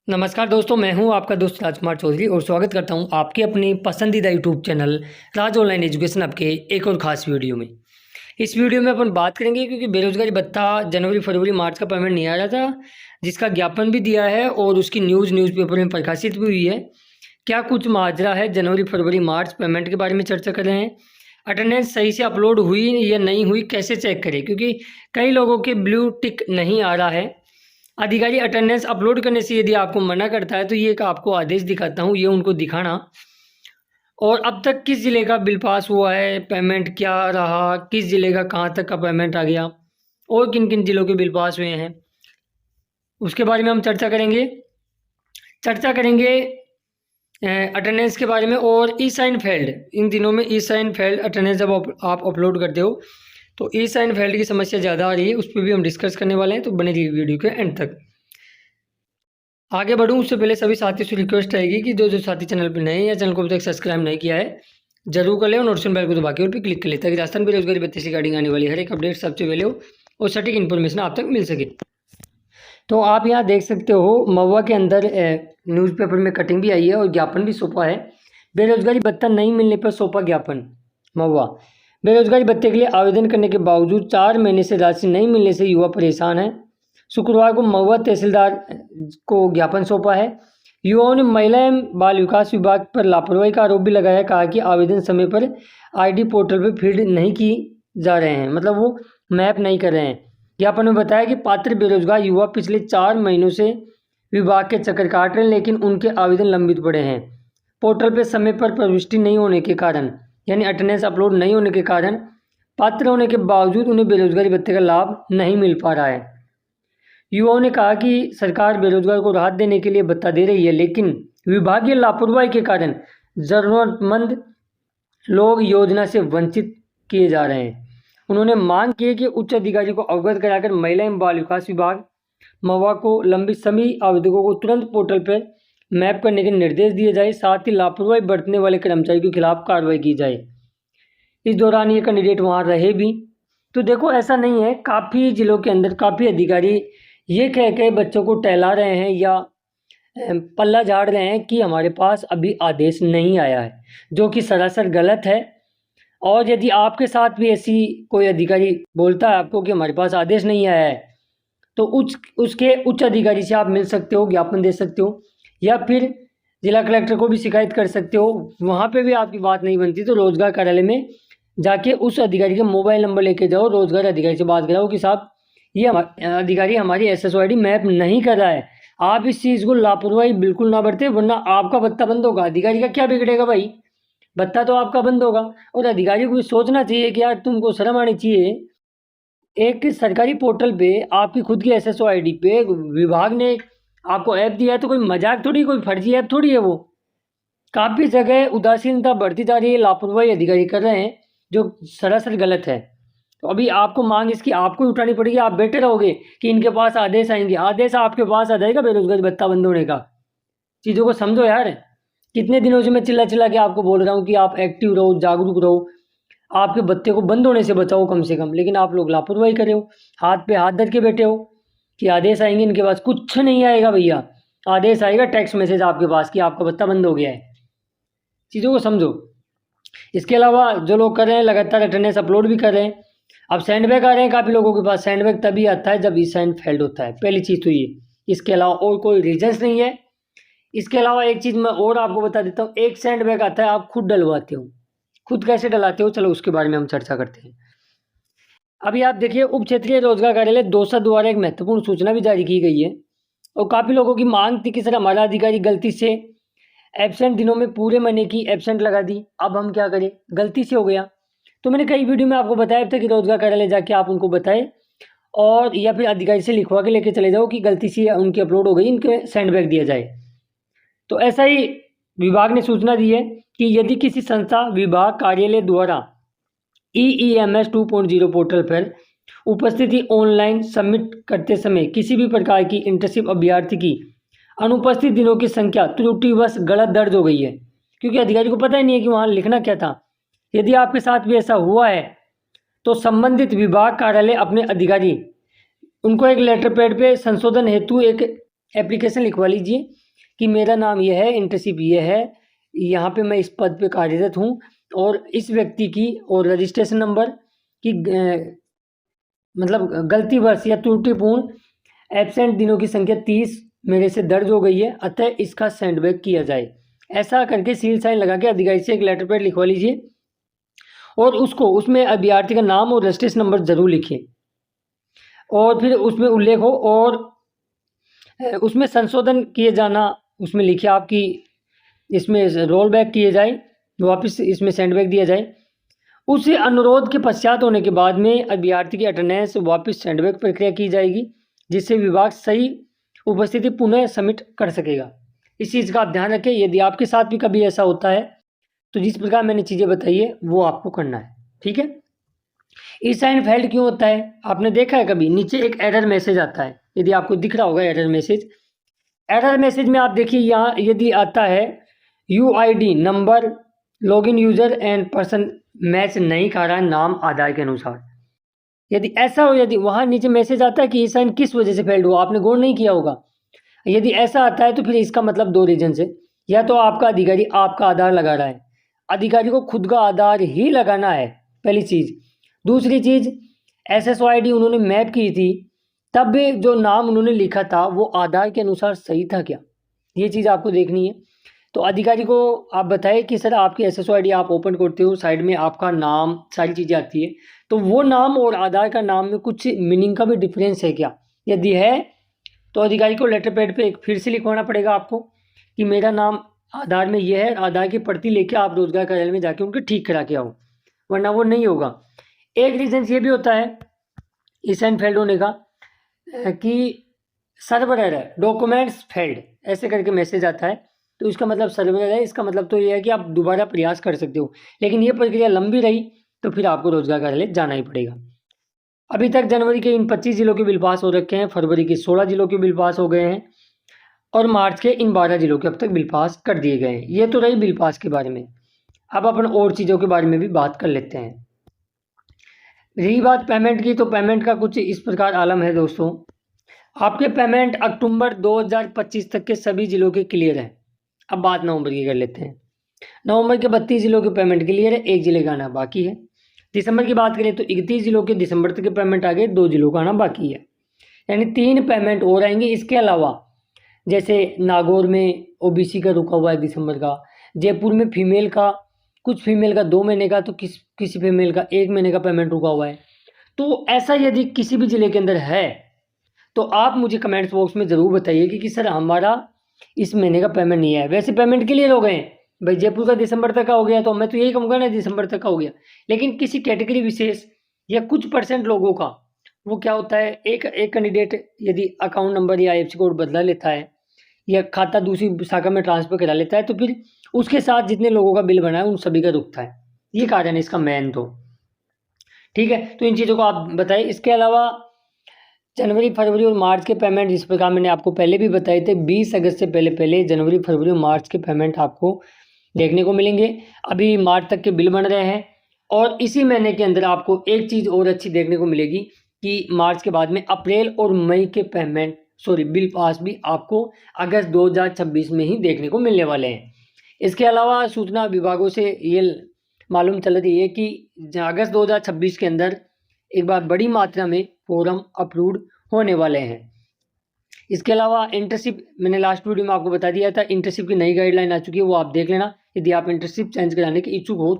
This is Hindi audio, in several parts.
नमस्कार दोस्तों, मैं हूं आपका दोस्त राजकुमार चौधरी और स्वागत करता हूं आपके अपने पसंदीदा यूट्यूब चैनल राज ऑनलाइन एजुकेशन ऐप के एक और ख़ास वीडियो में। इस वीडियो में अपन बात करेंगे क्योंकि बेरोजगारी भत्ता जनवरी फरवरी मार्च का पेमेंट नहीं आ रहा था, जिसका ज्ञापन भी दिया है और उसकी न्यूज़पेपर में प्रकाशित भी हुई है। क्या कुछ माजरा है जनवरी फरवरी मार्च पेमेंट के बारे में चर्चा कर रहे हैं। अटेंडेंस सही से अपलोड हुई या नहीं हुई कैसे चेक करें, क्योंकि कई लोगों के ब्लू टिक नहीं आ रहा है। अधिकारी अटेंडेंस अपलोड करने से यदि आपको मना करता है तो ये एक आपको आदेश दिखाता हूँ, ये उनको दिखाना। और अब तक किस ज़िले का बिल पास हुआ है, पेमेंट क्या रहा, किस ज़िले का कहाँ तक का पेमेंट आ गया और किन किन ज़िलों के बिल पास हुए हैं, उसके बारे में हम चर्चा करेंगे अटेंडेंस के बारे में। और ई साइन फेल्ड, इन दिनों में ई साइन फेल्ड अटेंडेंस जब आप अपलोड करते हो तो ई साइन फेल्ड की समस्या ज़्यादा आ रही है, उस पर भी हम डिस्कस करने वाले हैं, तो बने रहिए वीडियो के एंड तक। आगे बढ़ूँ उससे पहले सभी साथियों से रिक्वेस्ट रहेगी कि जो साथी चैनल पर नए हैं या चैनल को अभी तक सब्सक्राइब नहीं किया है जरूर कर ले और नोटिफिकेशन बेल को दबा के और पे क्लिक कर ले, ताकि राजस्थान बेरोजगारी भत्ते से रिगार्डिंग आने वाली हर एक अपडेट सबसे पहले हो और सटीक इन्फॉर्मेशन आप तक मिल सके। तो आप यहाँ देख सकते हो महुआ के अंदर न्यूज़पेपर में कटिंग भी आई है और ज्ञापन भी सौंपा है। बेरोजगारी भत्ता नहीं मिलने पर सौंपा ज्ञापन। महुआ, बेरोजगारी भत्ते के लिए आवेदन करने के बावजूद 4 महीने से राशि नहीं मिलने से युवा परेशान है। शुक्रवार को महुआ तहसीलदार को ज्ञापन सौंपा है। युवाओं ने महिला एवं बाल विकास विभाग पर लापरवाही का आरोप भी लगाया। कहा कि आवेदन समय पर आईडी पोर्टल पर फीड नहीं की जा रहे हैं, मतलब वो मैप नहीं कर रहे हैं। ज्ञापन में बताया कि पात्र बेरोजगार युवा पिछले 4 महीनों से विभाग के चक्कर काट रहे हैं, लेकिन उनके आवेदन लंबित पड़े हैं। पोर्टल पर समय पर प्रविष्टि नहीं होने के कारण, यानी अटेंडेंस अपलोड नहीं होने के कारण पात्र होने के बावजूद उन्हें बेरोजगारी भत्ते का लाभ नहीं मिल पा रहा है। युवाओं ने कहा कि सरकार बेरोजगार को राहत देने के लिए भत्ता दे रही है, लेकिन विभागीय लापरवाही के कारण जरूरतमंद लोग योजना से वंचित किए जा रहे हैं। उन्होंने मांग की कि उच्च अधिकारी को अवगत कराकर महिला एवं बाल विकास विभाग महुआ को लंबित सभी आवेदकों को तुरंत पोर्टल पर मैप करने के निर्देश दिए जाए, साथ ही लापरवाही बरतने वाले कर्मचारी के खिलाफ कार्रवाई की जाए। इस दौरान ये कैंडिडेट वहाँ रहे भी। तो देखो, ऐसा नहीं है, काफ़ी जिलों के अंदर काफ़ी अधिकारी ये कह के बच्चों को टहला रहे हैं या पल्ला झाड़ रहे हैं कि हमारे पास अभी आदेश नहीं आया है, जो कि सरासर गलत है। और यदि आपके साथ भी ऐसी कोई अधिकारी बोलता है आपको कि हमारे पास आदेश नहीं आया है, तो उसके उच्च अधिकारी से आप मिल सकते हो, ज्ञापन दे सकते हो, या फिर जिला कलेक्टर को भी शिकायत कर सकते हो। वहाँ पे भी आपकी बात नहीं बनती तो रोजगार कार्यालय में जाके उस अधिकारी का मोबाइल नंबर लेके जाओ, रोजगार अधिकारी से बात कराओ कि साहब ये अधिकारी हमारी SSOID मैप नहीं कर रहा है। आप इस चीज़ को लापरवाही बिल्कुल ना बरते, वरना आपका भत्ता बंद होगा। अधिकारी का क्या बिगड़ेगा भाई, भत्ता तो आपका बंद होगा। और अधिकारी को भी सोचना चाहिए कि यार तुमको शर्म आनी चाहिए। एक सरकारी पोर्टल पे आपकी खुद की SSOID पे विभाग ने आपको ऐप दिया है, तो कोई मजाक थोड़ी, कोई फर्जी ऐप थोड़ी है वो। काफ़ी जगह उदासीनता बढ़ती जा रही है, लापरवाही अधिकारी कर रहे हैं जो सरासर गलत है। तो अभी आपको मांग इसकी आपको उठानी पड़ेगी। आप बैठे रहोगे कि इनके पास आदेश आएंगे, आदेश आपके पास आ जाएगा बेरोजगारी भत्ता बंद होने का। चीज़ों को समझो यार। कितने दिनों से मैं चिल्ला चिल्ला के आपको बोल रहा हूँ कि आप एक्टिव रहो, जागरूक रहो, आपके भत्ते को बंद होने से बचाओ कम से कम, लेकिन आप लोग लापरवाही कर रहे हो, हाथ पे हाथ धर के बैठे हो कि आदेश आएंगे। इनके पास कुछ नहीं आएगा भैया, आदेश आएगा टेक्स्ट मैसेज आपके पास कि आपका भत्ता बंद हो गया है। चीज़ों को समझो। इसके अलावा जो लोग कर रहे हैं लगातार अटेंडेंस अपलोड भी कर रहे हैं। अब सैंडबैग आ रहे हैं काफ़ी लोगों के पास। सैंडबैग तभी आता है जब ई साइन फेल्ड होता है, पहली चीज़ तो ये। इसके अलावा और कोई रीजंस नहीं है। इसके अलावा एक चीज़ मैं और आपको बता देता हूँ, एक सैंडबैग आता है आप खुद डलवाते हो। खुद कैसे डलाते हो, चलो उसके बारे में हम चर्चा करते हैं। अभी आप देखिए, उप क्षेत्रीय रोजगार कार्यालय दौसा द्वारा एक महत्वपूर्ण सूचना भी जारी की गई है और काफ़ी लोगों की मांग थी कि सर हमारा अधिकारी गलती से एब्सेंट दिनों में पूरे महीने की एब्सेंट लगा दी, अब हम क्या करें, गलती से हो गया। तो मैंने कई वीडियो में आपको बताया था कि रोजगार कार्यालय जाके आप उनको बताएं और या फिर अधिकारी से लिखवा के लेके चले जाओ कि गलती से उनकी अपलोड हो गई, इनके सैंडबैग दिया जाए। तो ऐसा ही विभाग ने सूचना दी है कि यदि किसी संस्था विभाग कार्यालय द्वारा EEMS 2.0 पोर्टल पर उपस्थिति ऑनलाइन सबमिट करते समय किसी भी प्रकार की इंटर्नशिप अभ्यर्थी की अनुपस्थित दिनों की संख्या त्रुटिवश गलत दर्ज हो गई है, क्योंकि अधिकारी को पता ही नहीं है कि वहाँ लिखना क्या था। यदि आपके साथ भी ऐसा हुआ है तो संबंधित विभाग कार्यालय अपने अधिकारी उनको एक लेटर पैड पे संशोधन हेतु एक एप्लीकेशन लिखवा लीजिए कि मेरा नाम ये है, इंटर्नशिप ये है, यहाँ पे मैं इस पद पे कार्यरत हूँ और इस व्यक्ति की और रजिस्ट्रेशन नंबर की मतलब गलती वर्ष या त्रुटिपूर्ण एब्सेंट दिनों की संख्या 30 मेरे से दर्ज हो गई है, अतः इसका सेंडबैक किया जाए। ऐसा करके सील साइन लगा के अधिकारी से एक लेटर पैड लिखवा लीजिए और उसमें अभ्यर्थी का नाम और रजिस्ट्रेशन नंबर जरूर लिखिए और फिर उसमें उल्लेख हो और उसमें संशोधन किए जाना उसमें लिखिए आपकी, इसमें रोल बैक किए जाए, वापस इसमें सेंडबैक दिया जाए। उसे अनुरोध के पश्चात होने के बाद में अभ्यर्थी की अटेंडेंस वापस सेंडबैक प्रक्रिया की जाएगी, जिससे विभाग सही उपस्थिति पुनः सबमिट कर सकेगा। इस चीज़ का आप ध्यान रखें। यदि आपके साथ भी कभी ऐसा होता है तो जिस प्रकार मैंने चीज़ें बताई है वो आपको करना है, ठीक है। ई साइन फेल्ड क्यों होता है? आपने देखा है कभी नीचे एक एरर मैसेज आता है, यदि आपको दिख रहा होगा एरर मैसेज। एरर मैसेज में आप देखिए यहाँ यदि आता है UID number login user and person match नहीं कर रहा है नाम आधार के अनुसार, यदि ऐसा हो, यदि वहाँ नीचे मैसेज आता है कि ई साइन किस वजह से फेल्ड हुआ, आपने गौर नहीं किया होगा। यदि ऐसा आता है तो फिर इसका मतलब 2 रीजन से, या तो आपका अधिकारी आपका आधार लगा रहा है, अधिकारी को खुद का आधार ही लगाना है पहली चीज़। दूसरी चीज़ SSO ID उन्होंने मैप की थी, तब भी जो नाम उन्होंने लिखा था वो आधार के अनुसार सही था क्या, ये चीज़ आपको देखनी है। तो अधिकारी को आप बताएं कि सर आपकी SSO ID आप ओपन करते हो, साइड में आपका नाम सारी चीज़ें आती है, तो वो नाम और आधार का नाम में कुछ मीनिंग का भी डिफरेंस है क्या? यदि है तो अधिकारी को लेटर पैड पे एक फिर से लिखवाना पड़ेगा आपको कि मेरा नाम आधार में ये है, आधार की प्रति लेके आप रोजगार कार्यालय में जाके उनके ठीक करा के आओ, वरना वो नहीं होगा। एक रीज़न ये भी होता है ई साइन फेल्ड होने का कि सर्वर एरर, डॉक्यूमेंट्स फेल्ड ऐसे करके मैसेज आता है, तो इसका मतलब सर्वर एरर है। इसका मतलब तो ये है कि आप दोबारा प्रयास कर सकते हो, लेकिन ये प्रक्रिया लंबी रही तो फिर आपको रोजगार कार्यालय जाना ही पड़ेगा। अभी तक जनवरी के इन 25 जिलों के बिल पास हो रखे हैं, फरवरी के 16 जिलों के बिल पास हो गए हैं और मार्च के इन 12 जिलों के अब तक बिल पास कर दिए गए हैं। ये तो रही बिल पास के बारे में। अब अपन और चीज़ों के बारे में भी बात कर लेते हैं। रही बात पेमेंट की, तो पेमेंट का कुछ इस प्रकार आलम है दोस्तों। आपके पेमेंट अक्टूबर 2025 तक के सभी जिलों के क्लियर हैं। अब बात नवंबर की कर लेते हैं। नवंबर के 32 जिलों के पेमेंट क्लियर है, 1 जिले का आना बाकी है। दिसंबर की बात करें तो 31 जिलों के दिसंबर तक के पेमेंट आ गए, 2 जिलों का आना बाकी है, यानी 3 पेमेंट और आएंगे। इसके अलावा जैसे नागौर में OBC का रुका हुआ है दिसंबर का, जयपुर में फीमेल का, कुछ फीमेल का 2 महीने का, तो किसी फीमेल का 1 महीने का पेमेंट रुका हुआ है। तो ऐसा यदि किसी भी ज़िले के अंदर है तो आप मुझे कमेंट्स बॉक्स में ज़रूर बताइए कि सर हमारा इस महीने का पेमेंट नहीं है। वैसे पेमेंट क्लियर हो गए हैं भाई, जयपुर का दिसंबर तक का हो गया, तो मैं तो यही कहूँगा ना दिसंबर तक का हो गया, लेकिन किसी कैटेगरी विशेष या कुछ % लोगों का वो क्या होता है, एक कैंडिडेट यदि अकाउंट नंबर या IFSC कोड बदला लेता है या खाता दूसरी शाखा में ट्रांसफ़र करा लेता है, तो फिर उसके साथ जितने लोगों का बिल बना है उन सभी का रुकता है। ये कारण है इसका मेन तो, ठीक है। तो इन चीज़ों को आप बताइए। इसके अलावा जनवरी, फरवरी और मार्च के पेमेंट जिस प्रकार मैंने आपको पहले भी बताए थे, 20 अगस्त से पहले जनवरी, फरवरी और मार्च के पेमेंट आपको देखने को मिलेंगे। अभी मार्च तक के बिल बन रहे हैं और इसी महीने के अंदर आपको एक चीज़ और अच्छी देखने को मिलेगी कि मार्च के बाद में अप्रैल और मई के बिल पास भी आपको अगस्त 2026 में ही देखने को मिलने वाले हैं। इसके अलावा सूचना विभागों से ये मालूम चल रही है कि अगस्त 2026 के अंदर एक बार बड़ी मात्रा में फॉर्म अप्रूव्ड होने वाले हैं। इसके अलावा इंटर्नशिप, मैंने लास्ट वीडियो में आपको बता दिया था, इंटर्नशिप की नई गाइडलाइन आ चुकी है, वो आप देख लेना यदि आप इंटर्नशिप चेंज कराने के इच्छुक हो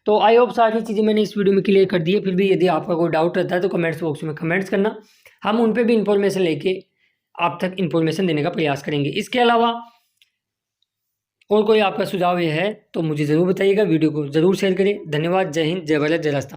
तो आई होप सारी चीज़ें मैंने इस वीडियो में क्लियर कर दी है। फिर भी यदि आपका कोई डाउट रहता है तो कमेंट्स बॉक्स में कमेंट्स करना, हम उन पर भी इंफॉर्मेशन लेके आप तक इंफॉर्मेशन देने का प्रयास करेंगे। इसके अलावा और कोई आपका सुझाव ये है तो मुझे ज़रूर बताइएगा, वीडियो को ज़रूर शेयर करें। धन्यवाद। जय हिंद, जय भारत, जय राजस्थान।